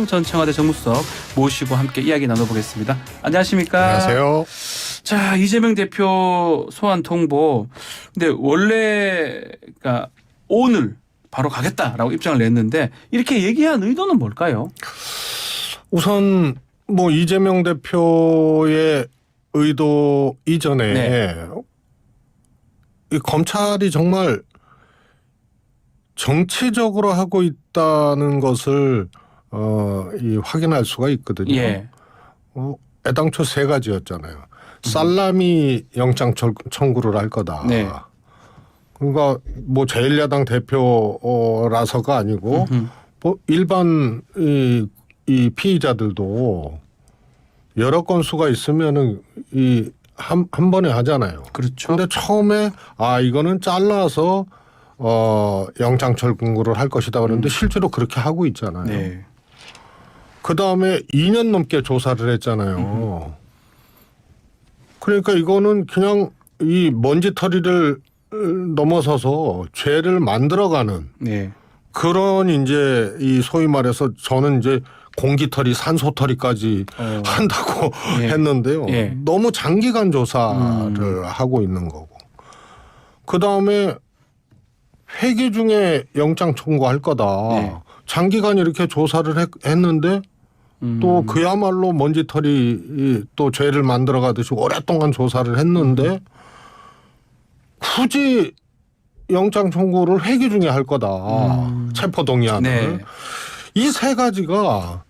김부겸 전 청와대 정무수석 모시고 함께 이야기 나눠보겠습니다. 안녕하십니까? 안녕하세요. 자, 이재명 대표 소환 통보. 근데 원래 그러니까 오늘 바로 가겠다라고 입장을 냈는데 이렇게 얘기한 의도는 뭘까요? 우선 뭐 이재명 대표의 의도 이전에 네. 이 검찰이 정말 정치적으로 하고 있다는 것을 이 확인할 수가 있거든요. 예. 애당초 세 가지였잖아요. 살라미 영장 청구를 할 거다. 네. 그러니까 뭐 제1야당 대표라서가 아니고 뭐 일반 이 피의자들도 여러 건수가 있으면은 이 한 번에 하잖아요. 그렇죠. 근데 처음에 이거는 잘라서 영장 청구를 할 것이다 그러는데 실제로 그렇게 하고 있잖아요. 네. 그 다음에 2년 넘게 조사를 했잖아요. 그러니까 이거는 그냥 이 먼지털이를 넘어서서 죄를 만들어가는 네. 그런 이제 이 소위 말해서 저는 이제 공기털이 산소털이까지 한다고 예. 했는데요. 예. 너무 장기간 조사를 하고 있는 거고. 그 다음에 회기 중에 영장 청구할 거다. 네. 장기간 이렇게 조사를 했는데 또 그야말로 먼지털이 또 죄를 만들어가듯이 오랫동안 조사를 했는데 굳이 영장 청구를 회기 중에 할 거다. 체포동의안을. 네. 이 세 가지가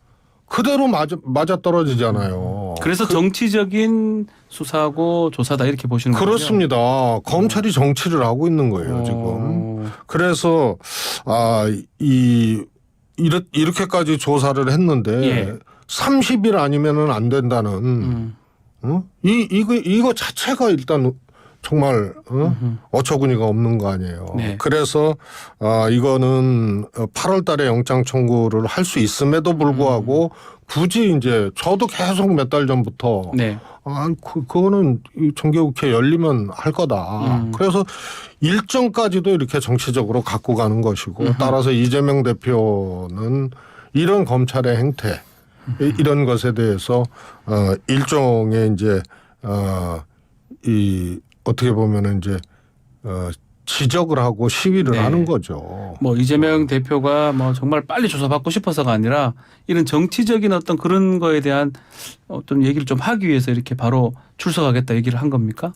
그대로 맞아 떨어지잖아요. 그래서 정치적인 수사고 조사다 이렇게 보시는 거죠? 그렇습니다. 검찰이 정치를 하고 있는 거예요, 지금. 그래서 이렇게까지 조사를 했는데 예. 30일 아니면은 안 된다는 이거 자체가 일단 정말 어처구니가 없는 거 아니에요. 네. 그래서 이거는 8월 달에 영장 청구를 할 수 있음에도 불구하고 굳이 이제 저도 계속 몇 달 전부터 네. 그거는 이 정기국회 열리면 할 거다. 그래서 일정까지도 이렇게 정치적으로 갖고 가는 것이고 따라서 이재명 대표는 이런 검찰의 행태 이런 것에 대해서 일종의 이제 이 어떻게 보면은 이제 지적을 하고 시위를 네. 하는 거죠. 뭐 이재명 대표가 뭐 정말 빨리 조사받고 싶어서가 아니라 이런 정치적인 어떤 그런 거에 대한 어떤 얘기를 좀 하기 위해서 이렇게 바로 출석하겠다 얘기를 한 겁니까?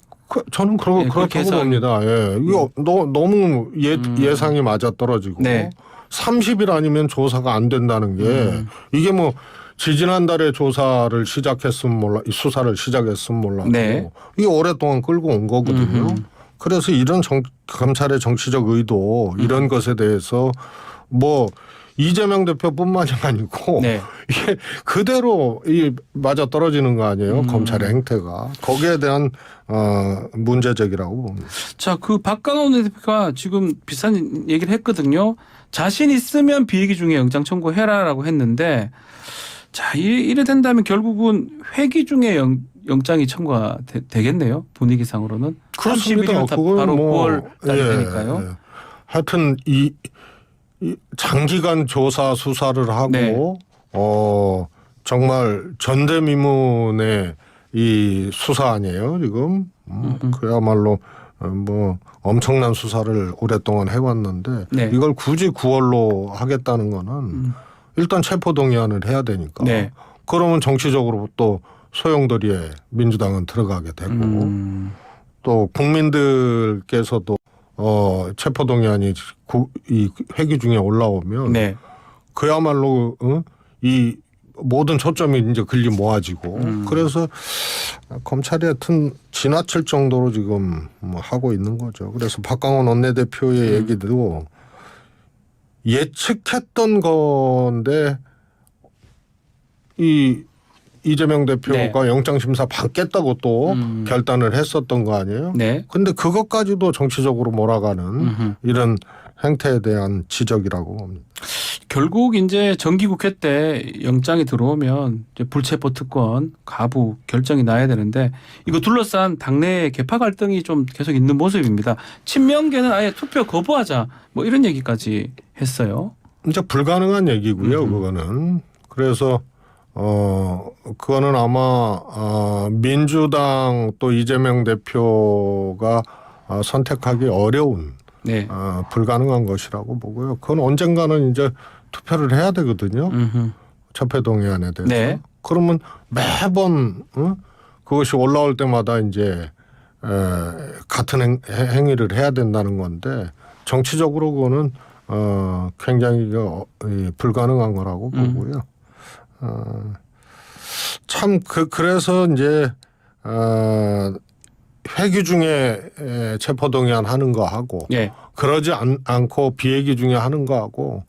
저는 그렇다고 봅니다. 예. 이거 너무 예상이 맞아 떨어지고 네. 30일 아니면 조사가 안 된다는 게 이게 뭐 지지난달에 조사를 시작했으면 몰라 수사를 시작했으면 몰라도 네. 이게 오랫동안 끌고 온 거거든요. 그래서 이런 검찰의 정치적 의도 이런 것에 대해서 뭐 이재명 대표뿐만이 아니고 네. 이게 그대로 맞아 떨어지는 거 아니에요? 검찰의 행태가 거기에 대한 문제적이라고 봅니다. 자, 그 박강원 대표가 지금 비슷한 얘기를 했거든요. 자신 있으면 비회기 중에 영장 청구해라라고 했는데 자, 이래 된다면 결국은 회기 중에 영장이 청구가 되겠네요. 분위기상으로는. 그렇습니다. 30일이면 바로 9월 달이 되니까요. 예. 하여튼 이 장기간 조사 수사를 하고 네. 정말 전대미문의 이 수사 아니에요 지금. 그야말로 뭐 엄청난 수사를 오랫동안 해왔는데 네. 이걸 굳이 9월로 하겠다는 거는 일단 체포동의안을 해야 되니까. 네. 그러면 정치적으로 또 소용돌이에 민주당은 들어가게 되고 또 국민들께서도 체포동의안이 이 회기 중에 올라오면 네. 그야말로 이 모든 초점이 이제 글리 모아지고 그래서 검찰이 하여튼 지나칠 정도로 지금 뭐 하고 있는 거죠. 그래서 박강원 원내대표의 얘기도 예측했던 건데 이재명 대표가 네. 영장심사 받겠다고 또 결단을 했었던 거 아니에요? 네. 근데 그것까지도 정치적으로 몰아가는 이런 행태에 대한 지적이라고 봅니다. 결국 이제 정기국회 때 영장이 들어오면 이제 불체포 특권 가부 결정이 나야 되는데 이거 둘러싼 당내 개파 갈등이 좀 계속 있는 모습입니다. 친명계는 아예 투표 거부하자 뭐 이런 얘기까지 했어요. 이제 불가능한 얘기고요. 그거는 그래서 그거는 아마 민주당 또 이재명 대표가 선택하기 어려운 네. 불가능한 것이라고 보고요. 그건 언젠가는 이제 투표를 해야 되거든요. 적폐동의안에 대해서. 네. 그러면 매번 그것이 올라올 때마다 이제 같은 행위를 해야 된다는 건데 정치적으로 그거는 굉장히 불가능한 거라고 보고요. 참 그래서 이제 회기 중에 체포동의안 하는 거 하고 예. 그러지 않고 비회기 중에 하는 거 하고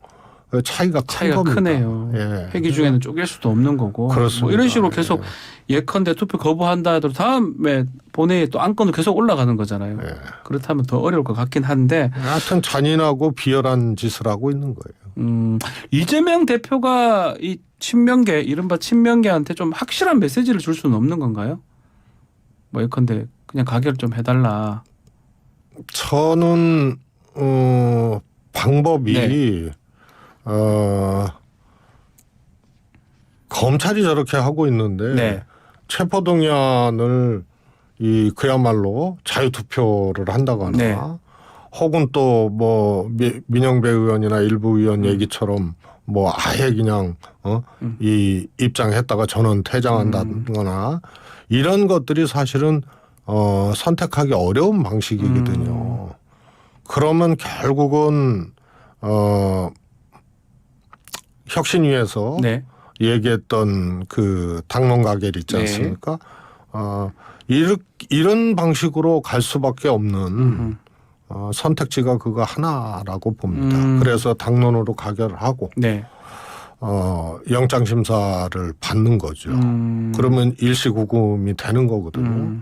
차이가 겁니다. 크네요. 예. 회기 중에는 쪼갤 수도 없는 거고. 그렇습니다. 뭐 이런 식으로 계속 예컨대 투표 거부한다 하더라도 다음에 본회의에 또 안건도 계속 올라가는 거잖아요. 예. 그렇다면 더 어려울 것 같긴 한데. 하여튼 잔인하고 비열한 짓을 하고 있는 거예요. 이재명 대표가 이 친명계 이른바 친명계한테 좀 확실한 메시지를 줄 수는 없는 건가요? 뭐 예컨대 그냥 가결 좀 해달라. 저는 방법이 네. 검찰이 저렇게 하고 있는데 네. 체포동의안을 그야말로 자유투표를 한다거나 네. 혹은 또 뭐 민영배 의원이나 일부 의원 얘기처럼 뭐 아예 그냥 이 입장했다가 전원 퇴장한다거나 이런 것들이 사실은 선택하기 어려운 방식이거든요. 그러면 결국은 혁신위에서 네. 얘기했던 그 당론 가결 있지 않습니까? 이런 방식으로 갈 수밖에 없는 선택지가 그거 하나라고 봅니다. 그래서 당론으로 가결을 하고 네. 영장 심사를 받는 거죠. 그러면 일시구금이 되는 거거든요.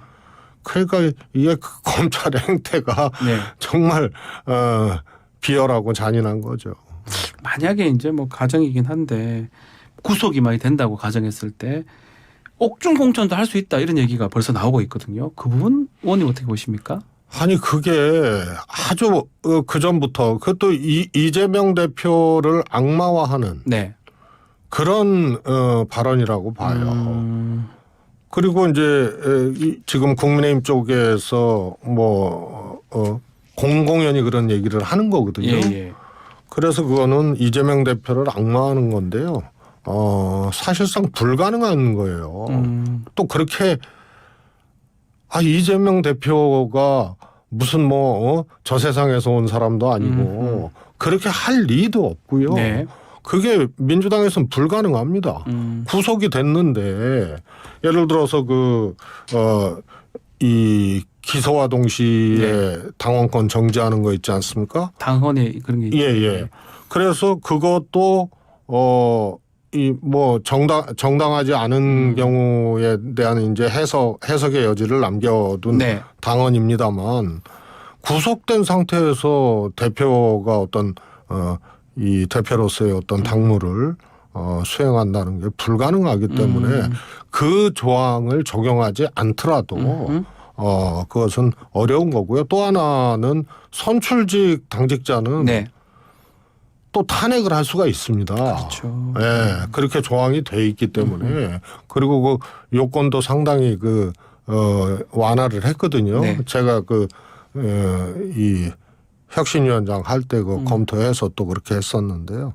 그러니까 이게 그 검찰의 행태가 네. 정말 비열하고 잔인한 거죠. 만약에 이제 뭐 가정이긴 한데 구속이 많이 된다고 가정했을 때 옥중 공천도 할 수 있다 이런 얘기가 벌써 나오고 있거든요. 그 부분 의원님 어떻게 보십니까? 아니 그게 아주 그 전부터 그것도 이재명 대표를 악마화하는 네. 그런 발언이라고 봐요. 그리고 이제 지금 국민의힘 쪽에서 뭐 공공연히 그런 얘기를 하는 거거든요. 예. 그래서 그거는 이재명 대표를 악마하는 건데요. 사실상 불가능한 거예요. 또 그렇게 이재명 대표가 무슨 뭐 저 세상에서 온 사람도 아니고 그렇게 할 리도 없고요. 네. 그게 민주당에서는 불가능합니다. 구속이 됐는데 예를 들어서 이 기소와 동시에 당원권 정지하는 거 있지 않습니까? 당헌에 그런 게 있죠. 예. 그래서 그것도 이 뭐 정당하지 않은 경우에 대한 이제 해석의 여지를 남겨둔 네. 당원입니다만 구속된 상태에서 대표가 어떤 이 대표로서의 어떤 당무를 수행한다는 게 불가능하기 때문에 그 조항을 적용하지 않더라도 그것은 어려운 거고요. 또 하나는 선출직 당직자는 네. 또 탄핵을 할 수가 있습니다. 그렇죠. 예, 그렇게 조항이 돼 있기 때문에 그리고 그 요건도 상당히 완화를 했거든요. 네. 제가 이 혁신위원장 할 때 검토해서 또 그렇게 했었는데요.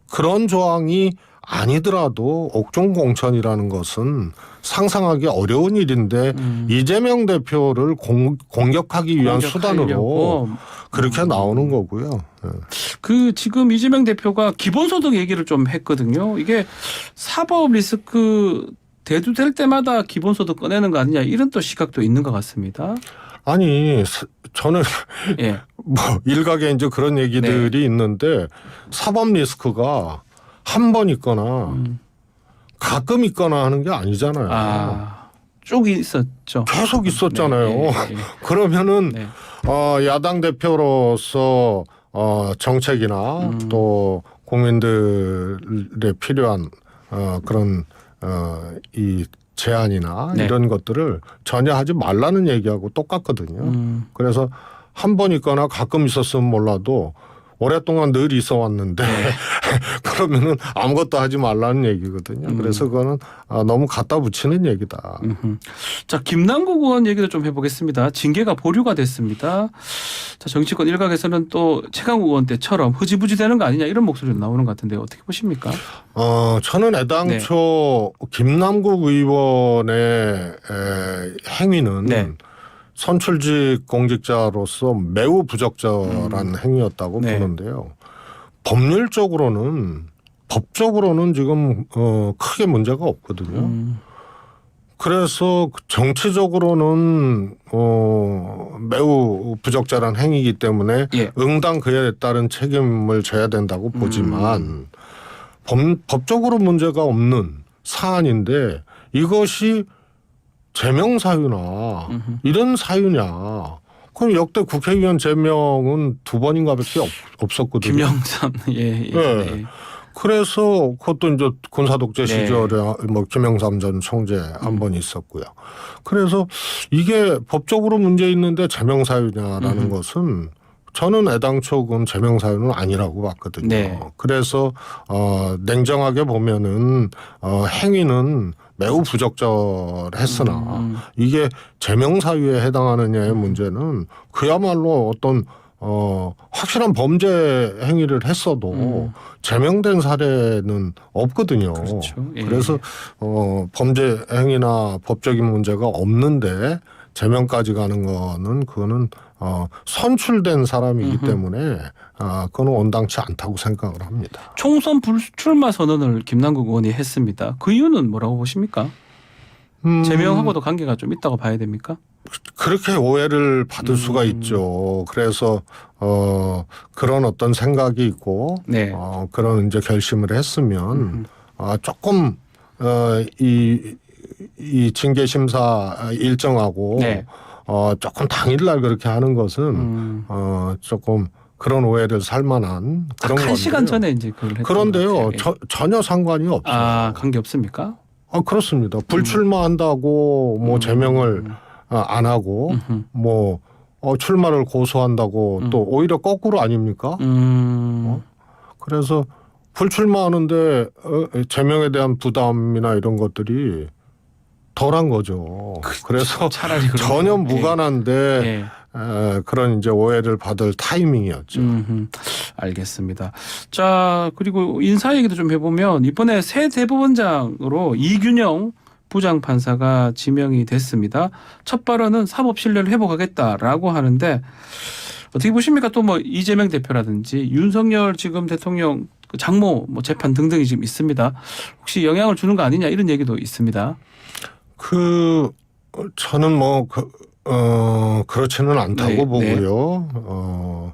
그런 조항이 아니더라도 옥중 공천이라는 것은 상상하기 어려운 일인데 이재명 대표를 공격하기 위한 수단으로 그렇게 나오는 거고요. 지금 이재명 대표가 기본소득 얘기를 좀 했거든요. 이게 사법 리스크 대두될 때마다 기본소득 꺼내는 거 아니냐 이런 또 시각도 있는 것 같습니다. 아니 저는 예. 뭐 일각에 이제 그런 얘기들이 있는데 사법 리스크가 한 번 있거나 가끔 있거나 하는 게 아니잖아요. 쭉 있었죠. 계속 있었잖아요. 네. 그러면은 야당 대표로서 정책이나 또 국민들에 필요한 그런 이 제안이나 이런 것들을 전혀 하지 말라는 얘기하고 똑같거든요. 그래서 한 번 있거나 가끔 있었으면 몰라도 오랫동안 늘 있어 왔는데 그러면은 아무것도 하지 말라는 얘기거든요. 그래서 그거는 너무 갖다 붙이는 얘기다. 자, 김남국 의원 얘기도 좀 해보겠습니다. 징계가 보류가 됐습니다. 자, 정치권 일각에서는 또 최강욱 의원 때처럼 흐지부지 되는 거 아니냐 이런 목소리도 나오는 것 같은데 어떻게 보십니까? 저는 애당초 김남국 의원의 행위는 선출직 공직자로서 매우 부적절한 행위였다고 보는데요. 법적으로는 지금 크게 문제가 없거든요. 그래서 정치적으로는 매우 부적절한 행위이기 때문에 응당 그에 따른 책임을 져야 된다고 보지만 법적으로 문제가 없는 사안인데 이것이 제명 사유나 이런 사유냐? 그럼 역대 국회의원 제명은 2번인가밖에 없었거든요. 김영삼 예. 그래서 그것도 이제 군사독재 시절에 뭐 김영삼 전 총재 한 번 있었고요. 그래서 이게 법적으로 문제 있는데 제명 사유냐라는 것은 저는 애당초 그건 제명 사유는 아니라고 봤거든요. 그래서 냉정하게 보면은 행위는 매우 부적절했으나 이게 제명 사유에 해당하느냐의 문제는 그야말로 어떤 확실한 범죄 행위를 했어도 제명된 사례는 없거든요. 그렇죠. 그래서 범죄 행위나 법적인 문제가 없는데 제명까지 가는 거는 그거는 선출된 사람이기 때문에 그거는 온당치 않다고 생각을 합니다. 총선 불출마 선언을 김남국 의원이 했습니다. 그 이유는 뭐라고 보십니까? 제명하고도 관계가 좀 있다고 봐야 됩니까? 그렇게 오해를 받을 수가 있죠. 그래서 그런 어떤 생각이 있고 그런 이제 결심을 했으면 조금 이 징계 심사 일정하고 조금 당일날 그렇게 하는 것은 조금 그런 오해를 살만한 그런 건데요. 1시간 전에 이제 그걸 했던 그런데요, 전혀 상관이 없어요. 관계 없습니까? 그렇습니다. 불출마한다고 뭐 제명을 안 하고 뭐 출마를 고소한다고 또 오히려 거꾸로 아닙니까? 그래서 불출마하는데 제명에 대한 부담이나 이런 것들이 덜한 거죠. 그래서 차라리 전혀 무관한데 그런 이제 오해를 받을 타이밍이었죠. 알겠습니다. 자, 그리고 인사 얘기도 좀 해보면 이번에 새 대법원장으로 이균영 부장판사가 지명이 됐습니다. 첫 발언은 사법 신뢰를 회복하겠다라고 하는데 어떻게 보십니까? 또 뭐 이재명 대표라든지 윤석열 지금 대통령 장모 뭐 재판 등등이 지금 있습니다. 혹시 영향을 주는 거 아니냐 이런 얘기도 있습니다. 저는 뭐 그렇지는 않다고 보고요.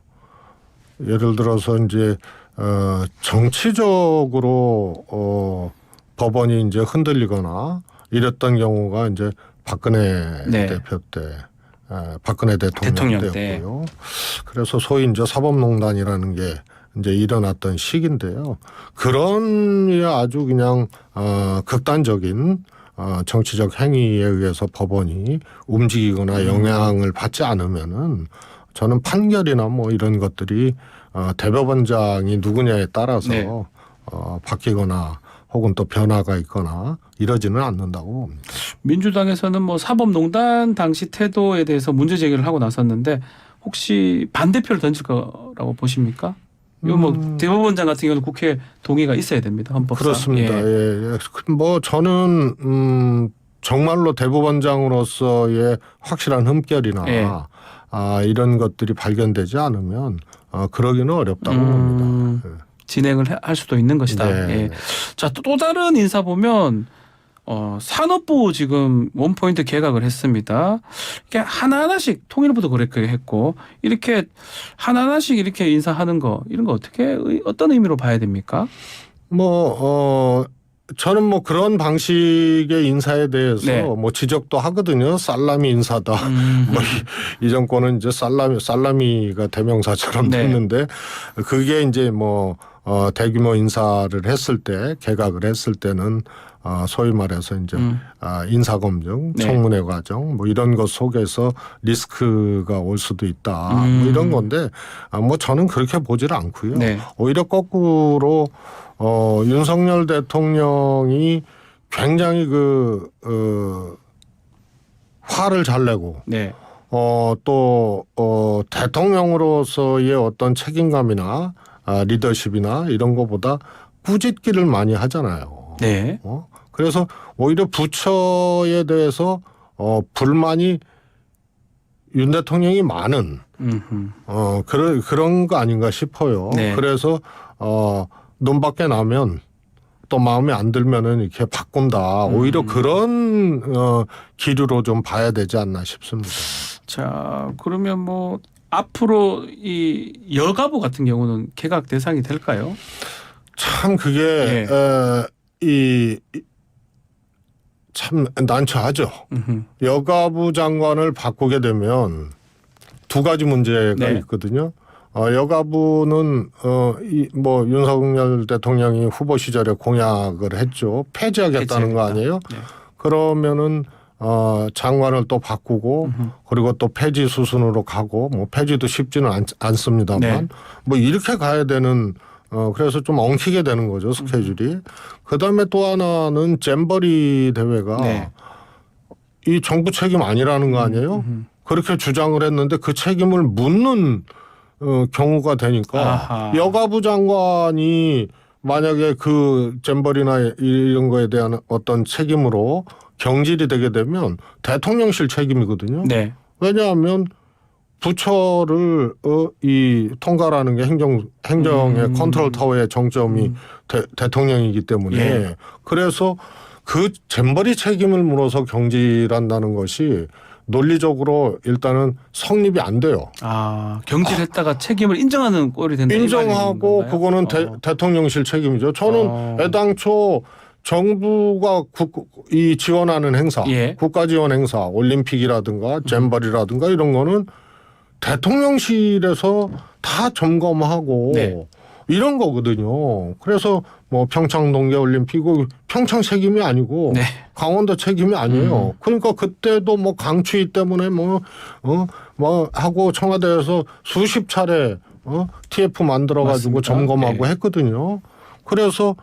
예를 들어서 이제 정치적으로 법원이 이제 흔들리거나 이랬던 경우가 이제 박근혜 대표 때, 박근혜 대통령 때였고요. 그래서 소위 이제 사법농단이라는 게 이제 일어났던 시기인데요. 그런 아주 그냥 극단적인 정치적 행위에 의해서 법원이 움직이거나 영향을 받지 않으면은 저는 판결이나 뭐 이런 것들이 대법원장이 누구냐에 따라서 바뀌거나 혹은 또 변화가 있거나 이러지는 않는다고 봅니다. 민주당에서는 뭐 사법농단 당시 태도에 대해서 문제 제기를 하고 나섰는데 혹시 반대표를 던질 거라고 보십니까? 이거 뭐 대법원장 같은 경우는 국회 동의가 있어야 됩니다. 헌법상. 그렇습니다. 뭐 저는 정말로 대법원장으로서의 확실한 흠결이나 이런 것들이 발견되지 않으면 그러기는 어렵다고 봅니다. 진행을 할 수도 있는 것이다. 자, 또 다른 인사 보면 산업부 지금 원포인트 개각을 했습니다. 이게 하나하나씩 통일부도 그렇게 했고 이렇게 하나하나씩 이렇게 인사하는 거 이런 거 어떤 의미로 봐야 됩니까? 저는 뭐 그런 방식의 인사에 대해서 뭐 지적도 하거든요. 살라미 인사다. 뭐 이 정권은 이제 살라미가 대명사처럼 됐는데 그게 이제 뭐 대규모 인사를 했을 때 개각을 했을 때는 소위 말해서 이제 인사검증, 네. 청문회 과정 뭐 이런 것 속에서 리스크가 올 수도 있다. 뭐 이런 건데 뭐 저는 그렇게 보지를 않고요. 네. 오히려 거꾸로 윤석열 대통령이 굉장히 화를 잘 내고 네. 또 대통령으로서의 어떤 책임감이나 리더십이나 이런 거보다 꾸짖기를 많이 하잖아요. 네. 그래서 오히려 부처에 대해서 불만이 윤 대통령이 많은 그런 거 아닌가 싶어요. 네. 그래서 눈 밖에 나면 또 마음에 안 들면은 이렇게 바꾼다. 오히려 그런 기류로 좀 봐야 되지 않나 싶습니다. 자, 그러면 뭐 앞으로 이 여가부 같은 경우는 개각 대상이 될까요? 참 그게 참 난처하죠. 여가부 장관을 바꾸게 되면 두 가지 문제가 네. 있거든요. 여가부는 뭐 윤석열 대통령이 후보 시절에 공약을 했죠. 폐지하겠다는 거 아니에요? 네. 그러면은 장관을 또 바꾸고 그리고 또 폐지 수순으로 가고 뭐 폐지도 쉽지는 않습니다만 네. 뭐 이렇게 가야 되는 그래서 좀 엉키게 되는 거죠 스케줄이. 그다음에 또 하나는 잼버리 대회가 네. 이 정부 책임 아니라는 거 아니에요? 그렇게 주장을 했는데 그 책임을 묻는 경우가 되니까 아하. 여가부 장관이 만약에 그 잼버리나 이런 거에 대한 어떤 책임으로 경질이 되게 되면 대통령실 책임이거든요. 네. 왜냐하면 부처를 이 통과라는 게 행정의 컨트롤 타워의 정점이 대통령이기 때문에 예. 그래서 그 잼버리 책임을 물어서 경질한다는 것이 논리적으로 일단은 성립이 안 돼요. 경질했다가 책임을 인정하는 꼴이 된다. 이 인정하고 말인 그거는 건가요? 대통령실 책임이죠. 저는 애당초 정부가 이 지원하는 행사, 예. 국가 지원 행사, 올림픽이라든가 잼버리라든가 이런 거는 대통령실에서 다 점검하고 네. 이런 거거든요. 그래서 뭐 평창 동계올림픽 평창 책임이 아니고 네. 강원도 책임이 아니에요. 그러니까 그때도 뭐 강추위 때문에 뭐 하고 청와대에서 수십 차례 TF 만들어 가지고 맞습니다. 점검하고 네. 했거든요. 그래서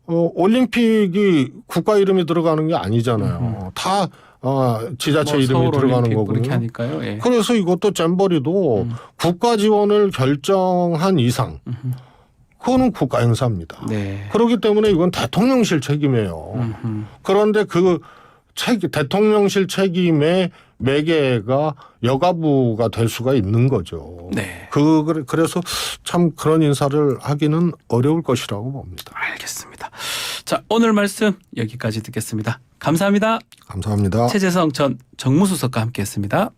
올림픽이 국가 이름이 들어가는 게 아니잖아요. 다 지자체 뭐 이름이 들어가는 서울 올림픽 거거든요. 그렇게 하니까요. 예. 그래서 이것도 잼버리도 국가 지원을 결정한 이상 그거는 국가 행사입니다. 네. 그렇기 때문에 이건 대통령실 책임이에요. 그런데 그 대통령실 책임의 매개가 여가부가 될 수가 있는 거죠. 네. 그래서 참 그런 인사를 하기는 어려울 것이라고 봅니다. 알겠습니다. 자, 오늘 말씀 여기까지 듣겠습니다. 감사합니다. 감사합니다. 최재성 전 정무수석과 함께했습니다.